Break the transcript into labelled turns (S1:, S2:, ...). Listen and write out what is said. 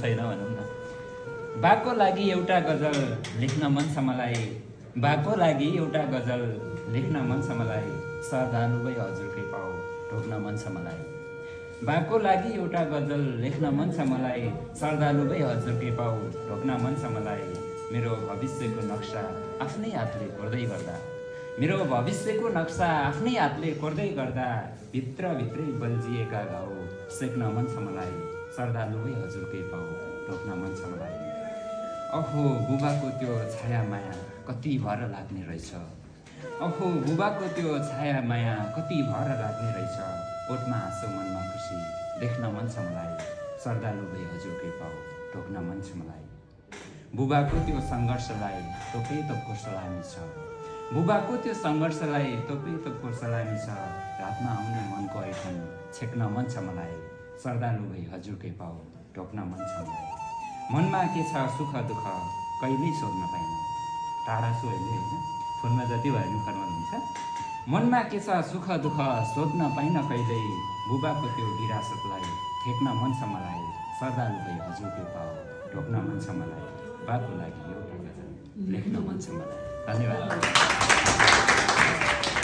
S1: छैन भनौँ न। बाको लागि एउटा गजल लेख्न मन छ मलाई, बाको लागि एउटा गजल लेख्न मन छ मलाई, श्रद्धालु भई हजुरकै पाउ ढोक्न मन छ मलाई। बाको लागि एउटा गजल लेख्न मन छ मलाई, श्रद्धालु भई हजुरकै पाउ ढोक्न मन छ मलाई। मेरो भविष्यको नक्सा आफ्नै हातले कोर्दै गर्दा, मेरो भविष्यको नक्सा आफ्नै हातले कोर्दै गर्दा, भित्रभित्रै बल्झिएका घाउ सेक्न मन छ मलाई, श्रद्धालु भई हजुरकै पाउ ढोक्न मन छ मलाई। अहो बुबाको त्यो छाया माया कति भर लाग्ने रहेछ, अहो बुबाको त्यो छाया माया कति भर लाग्ने रहेछ। ओठमा हाँसो मनमा खुसी देख्न मन छ मलाई, श्रद्धालु भई हजुरकै पाउ ढोक्न मन छ मलाई। बुबाको त्यो सङ्घर्षलाई तोपै तोपको सलामी छ, बुबाको त्यो सङ्घर्षलाई तोपै तोपको सलामी छ। रातमा आउने मनको ऐठन छेक्न मन छ मलाई, श्रद्धालु भई हजुरकै पाउ ढोक्न मन छ मलाई। मनमा के छ सुख दुःख कहिल्यै सोध्न पाइन, टाढा छु अहिले होइन, फोनमा जति भयो नि फर्मल हुन्छ। मनमा के छ सुख दुःख सोध्न पाइन कहिल्यै, बुबाको त्यो विरासतलाई ठेक्न मन छ मलाई, श्रद्धालु भई हजुरकै पाउ ढोक्न मन छ मलाई। बाको लागि एउटा गजल लेख्न मन छ मलाई। धन्यवाद।